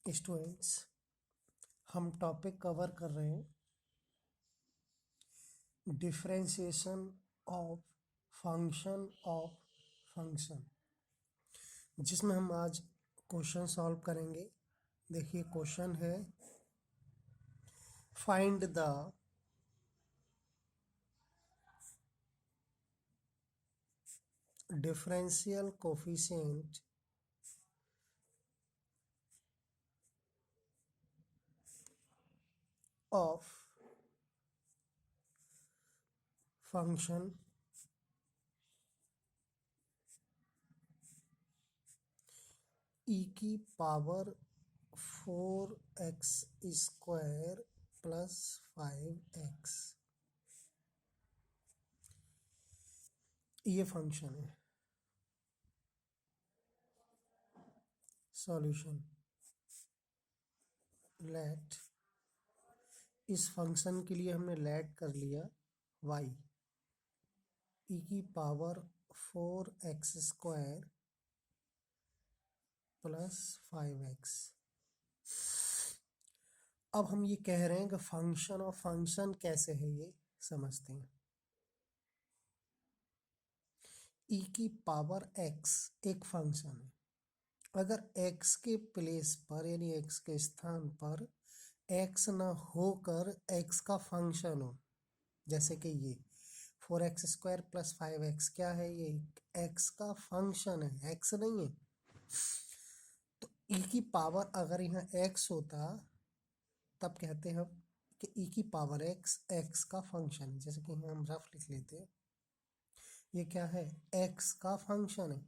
Students, हम topic cover कर रहे हैं डिफरेंशिएशन ऑफ फंक्शन, जिसमें हम आज क्वेश्चन सॉल्व करेंगे। देखिए क्वेश्चन है, find the differential coefficient of function e की power 4x square plus 5x। ये फंक्शन है। सॉल्यूशन, लेट, इस फंक्शन के लिए हमने लेट कर लिया y e की power 4x square plus 5x। अब हम ये कह रहे हैं कि फंक्शन और फंक्शन कैसे है, ये समझते हैं। e की पावर x एक फंक्शन है। अगर x के प्लेस पर यानी x के स्थान पर x ना होकर x का फंक्शन हो, जैसे कि ये 4x स्क्वायर प्लस 5x, क्या है ये? x का फंक्शन है, x नहीं है। तो e की पावर अगर यहाँ x होता तब कहते हैं हम कि e की पावर x का फंक्शन है। जैसे कि हम रफ लिख लेते हैं, ये क्या है? x का फंक्शन है,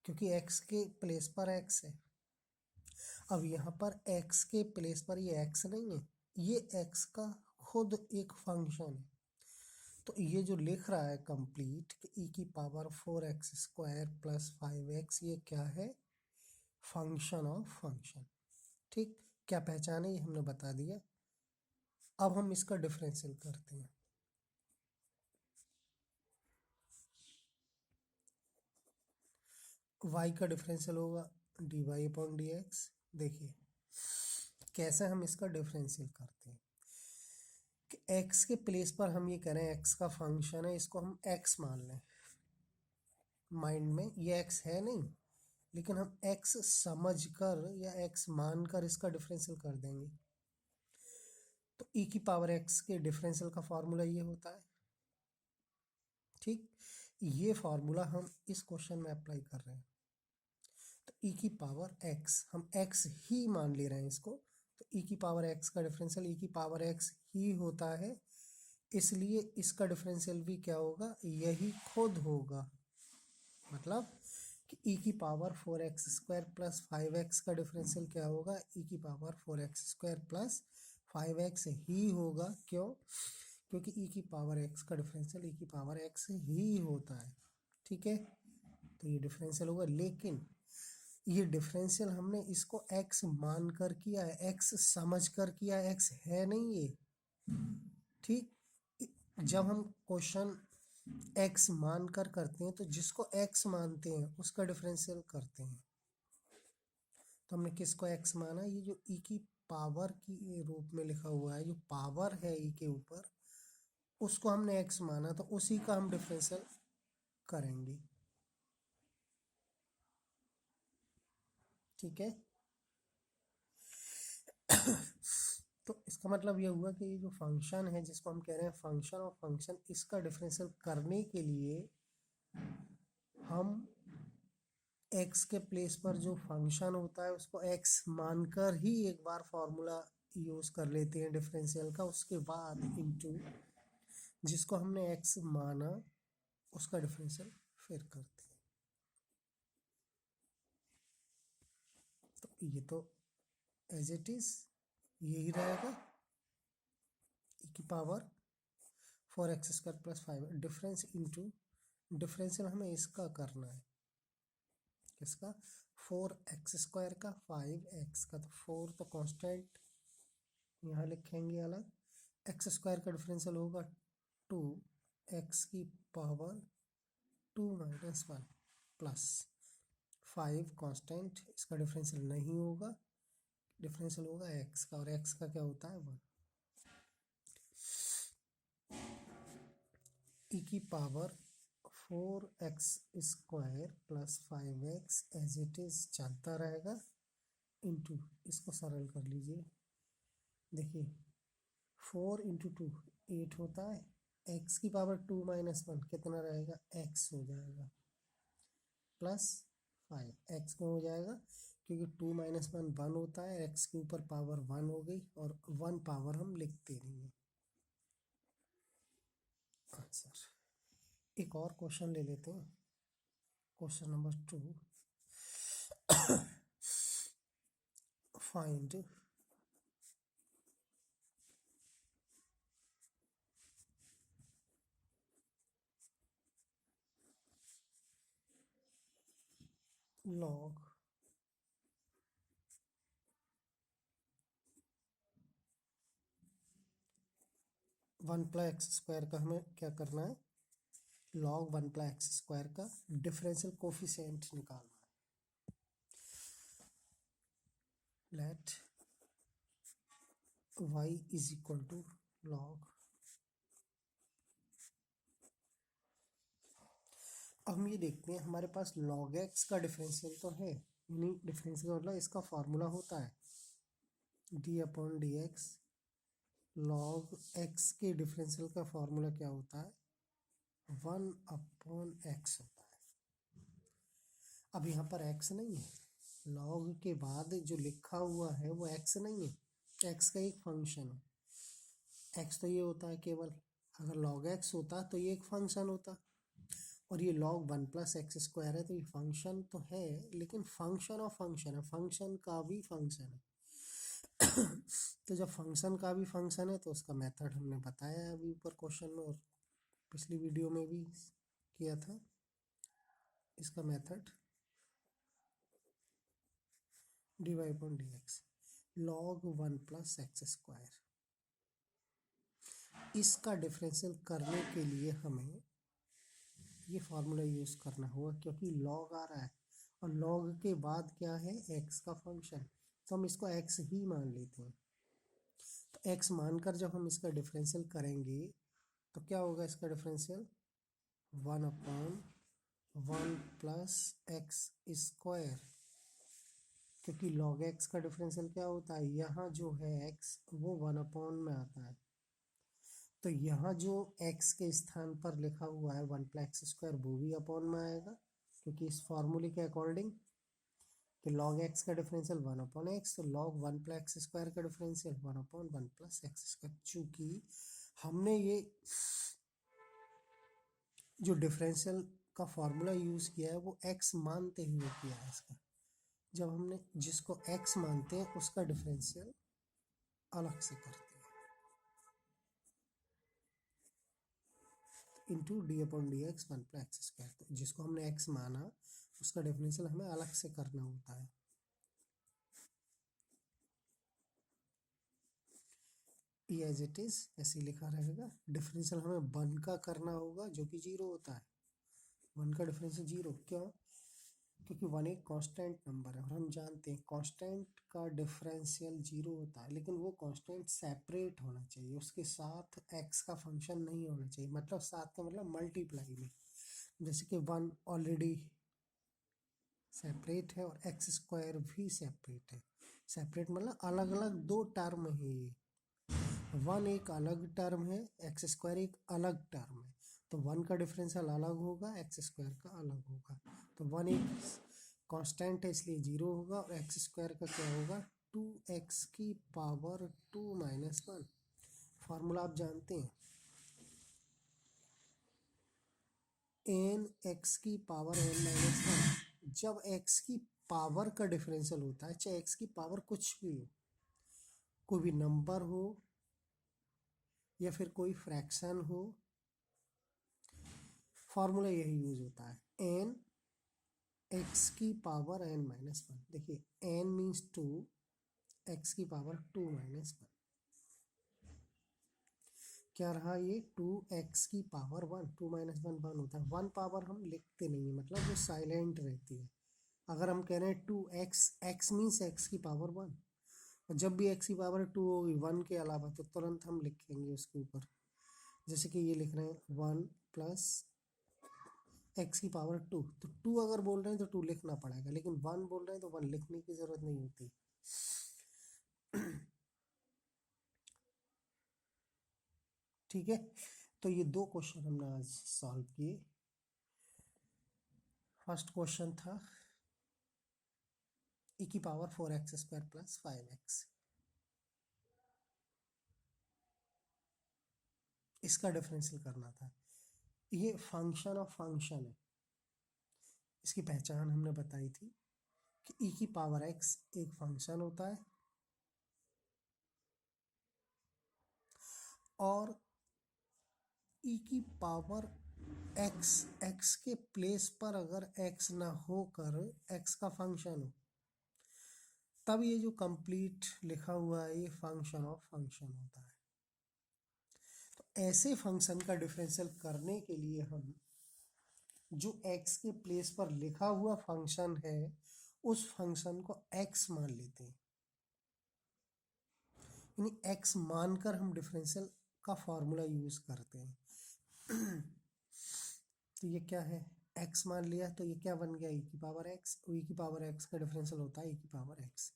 क्योंकि x के प्लेस पर x है। अब यहाँ पर x के प्लेस पर ये x नहीं है, ये x का खुद एक फंक्शन है। तो ये जो लिख रहा है कंप्लीट कि e की power 4x square plus 5x, ये क्या है? Function of function. ठीक, क्या पहचाने ये हमने बता दिया। अब हम इसका डिफरेंशियल करते हैं। y का डिफरेंशियल होगा dy अपॉन dx। देखिए कैसे हम इसका डिफरेंशियल करते हैं कि x के प्लेस पर हम ये कह रहे हैं x का फंक्शन है, इसको हम x मान लें। माइंड में ये x है नहीं, लेकिन हम x समझकर या x मानकर इसका डिफरेंशियल कर देंगे। तो e की पावर x के डिफरेंशियल का फॉर्मूला ये होता है। ठीक, ये फॉर्मूला हम इस क्वेश्चन में अप्लाई कर रहे हैं। तो e की पावर x, हम x ही मान ले रहे हैं इसको। तो e की पावर x का डिफरेंशियल e की पावर x ही होता है, इसलिए इसका डिफरेंशियल भी क्या होगा? यही खुद होगा। मतलब कि e की power 4x square plus 5x का डिफरेंशियल क्या होगा? e की power 4x square plus 5x ही होगा। क्यों? क्योंकि e की पावर x का डिफरेंशियल e की पावर x ही होता है। ठीक है, तो ये डिफरेंशियल होगा, लेकिन ये डिफरेंशियल हमने इसको x मानकर किया है, x समझकर किया है, x है नहीं ये। ठीक, जब हम क्वेश्चन x मानकर करते हैं तो जिसको x मानते हैं उसका डिफरेंशियल करते हैं। तो हमने किसको x माना? ये जो e की पावर की रूप में लिखा हुआ है, जो पावर है e के ऊपर, उसको हमने x माना, तो उसी का हम डिफरेंशियल करेंगे। ठीक है, तो इसका मतलब ये हुआ कि ये जो फंक्शन है जिसको हम कह रहे हैं फंक्शन और फंक्शन, इसका डिफरेंशियल करने के लिए हम x के प्लेस पर जो फंक्शन होता है उसको x मानकर ही एक बार फॉर्मूला यूज कर लेते हैं डिफरेंशियल का, उसके बाद इनटू जिसको हमने x माना उसका डिफरेंशियल फिर करते हैं। तो ये तो एज इट इज यही रहेगा, e की power 4x square plus 5 difference into differential हमें इसका करना है। किसका? 4x स्क्वायर का 5x का। तो 4 तो कांस्टेंट यहाँ लिखेंगे अलग, एक्स स्क्वायर का डिफरेंशियल होगा 2x की पावर 2 - 1 प्लस 5 कांस्टेंट, इसका डिफरेंशियल नहीं होगा। डिफरेंशियल होगा एक्स का, और एक्स का क्या होता है 1। ई की power 4x² plus 5x as it is चलता रहेगा, इंटू इसको सरल कर लीजिए। देखिए 4 इंटू 2 8 होता है, x की पावर 2 माइनस 1 कितना रहेगा, x हो जाएगा, प्लस 5 x में हो जाएगा, क्योंकि 2 माइनस 1 1 होता है, x के ऊपर पावर 1 हो गई, और 1 पावर हम लिखते नहीं हैं। आंसर। एक और क्वेश्चन ले लेते हैं, question number 2। Find log 1+x² का हमें क्या करना है, log 1+x² का डिफरेंशियल कोफिशिएंट निकालना है। Let y is equal to log, अब हम ये देखते हैं हमारे पास log x का डिफरेंशियल तो है, यानी डिफरेंशियल मतलब इसका फॉर्मूला होता है d/dx। log x के डिफरेंशियल का फॉर्मूला क्या होता है, 1/x होता है। अब यहाँ पर x नहीं है, log के बाद जो लिखा हुआ है वो x नहीं है, x का एक फंक्शन है। x तो ये होता है केवल, अगर log x होता तो ये एक फंक्शन होता, और ये log 1+x² है, तो ये फंक्शन तो है, लेकिन फंक्शन ऑफ फंक्शन है, फंक्शन का भी फंक्शन है। तो जब फंक्शन का भी फंक्शन है तो उसका मेथड हमने बताया है अभी ऊपर क्वेश्चन में, और पिछली वीडियो में भी किया था। इसका मेथड dy/dx log 1+x²। इसका डिफरेंशियल करने के लिए हमें ये फार्मूला यूज करना होगा, क्योंकि log आ रहा है, और log के बाद क्या है, x का फंक्शन, तो हम इसको x ही मान लेते हैं। तो x मानकर जब हम इसका डिफरेंशियल करेंगे तो क्या होगा, इसका डिफरेंशियल 1/1+x², क्योंकि log x का डिफरेंशियल क्या होता है, यहाँ जो है x वो 1/ में आता है, तो यहाँ जो x के स्थान पर लिखा हुआ है 1+x² वो भी अपॉन में आएगा, क्योंकि इस फॉर्मूले के अकॉर्डिंग कि log x का डिफरेंशियल 1/x, तो log 1+x² का डिफरेंशियल 1/1+x²। चूंकि हमने ये जो डिफरेंशियल का फॉर्मूला यूज किया है वो x मानते हुए किया है इसका, जब हमने जिसको x मानते हैं उसका डिफरेंशियल अलग से करते हैं, इंटू d/dx 1+x², तो जिसको हमने x माना उसका डिफरेंशियल हमें अलग से करना होता है। ये एज इट इज ऐसे लिखा रहेगा, डिफरेंशियल हमें 1 का करना होगा जो कि 0 होता है, 1 का डिफरेंशियल 0 क्यों, क्योंकि 1 एक कांस्टेंट नंबर है, और हम जानते हैं कांस्टेंट का डिफरेंशियल 0 होता है, लेकिन वो कांस्टेंट सेपरेट होना चाहिए, उसके साथ x का फंक्शन नहीं होना चाहिए, मतलब साथ का मतलब मल्टीप्लाई में, जैसे कि 1 ऑलरेडी सेपरेट है और x² भी सेपरेट है। सेपरेट मतलब अलग अलग दो टर्म है, ये 1 एक अलग टर्म है, x² एक अलग टर्म है, तो 1 का डिफरेंशियल अलग होगा, x² का अलग होगा, तो 1 एक कांस्टेंट है इसलिए 0 होगा, और x² का क्या होगा, 2x की पावर 2 माइनस 1। फार्मूला आप जानते हैं, n x की पावर n माइनस 1। जब x की पावर का डिफरेंशियल होता है, चाहे x की पावर कुछ भी हो, कोई भी नंबर हो या फिर कोई फ्रैक्शन हो, फॉर्मूला यही यूज होता है, n x की पावर n माइनस 1। देखिए n मीन्स 2, x की पावर 2 माइनस 1, क्या रहा ये 2x की पावर 1, 2 माइनस 1 1 होता है, 1 पावर हम लिखते नहीं है, मतलब वो साइलेंट रहती है। अगर हम कह रहे हैं 2x, x मीन्स x की पावर 1, और जब भी एक्स की पावर 2 होगी 1 के अलावा तो तुरंत हम लिखेंगे उसके ऊपर, जैसे कि ये लिख रहे हैं 1 प्लस एक्स की पावर 2, तो 2 अगर बोल रहे हैं तो 2 लिखना पड़ेगा, लेकिन 1 बोल रहे हैं तो 1 लिखने की जरूरत नहीं होती। ठीक है, तो ये 2 क्वेश्चन हमने आज सॉल्व किए। फर्स्ट क्वेश्चन था e की पावर 4x² प्लस 5x, इसका डिफरेंशियल करना था। ये फंक्शन ऑफ फंक्शन है, इसकी पहचान हमने बताई थी कि e की पावर x एक फंक्शन होता है और e की पावर x के प्लेस पर अगर x ना होकर x का फंक्शन हो, तब ये जो कंप्लीट लिखा हुआ है ये फंक्शन ऑफ फंक्शन होता है। तो ऐसे फंक्शन का डिफरेंशियल करने के लिए हम जो x के प्लेस पर लिखा हुआ फंक्शन है उस फंक्शन को x मान लेते हैं, यानी x मानकर हम डिफरेंशियल का फॉर्मूला यूज करते हैं। तो ये क्या है, x मान लिया तो ये क्या बन गया e की पावर x, e की पावर x का डिफरेंशियल होता है e की पावर x,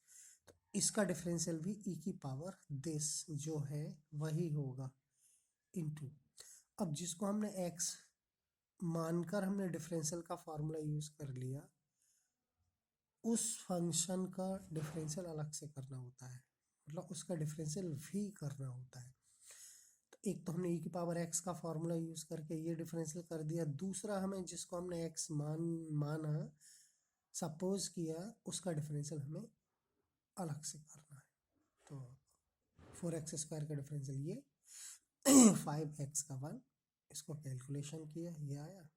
तो इसका डिफरेंशियल भी e की पावर दिस जो है वही होगा इनटू। अब जिसको हमने x मानकर हमने डिफरेंशियल का फॉर्मूला यूज कर लिया, उस फंक्शन का डिफरेंशियल अलग से करना होता है, मतलब उसका डिफरेंशियल भी करना होता है। तो एक तो हमने e की पावर x का फॉर्मूला यूज करके ये डिफरेंशियल कर दिया, दूसरा हमें जिसको हमने x माना सपोज किया उसका डिफरेंशियल हमें अलग से करना है। तो 4x² का डिफरेंशियल ये 5x का 1, इसको कैलकुलेशन किया ये आया।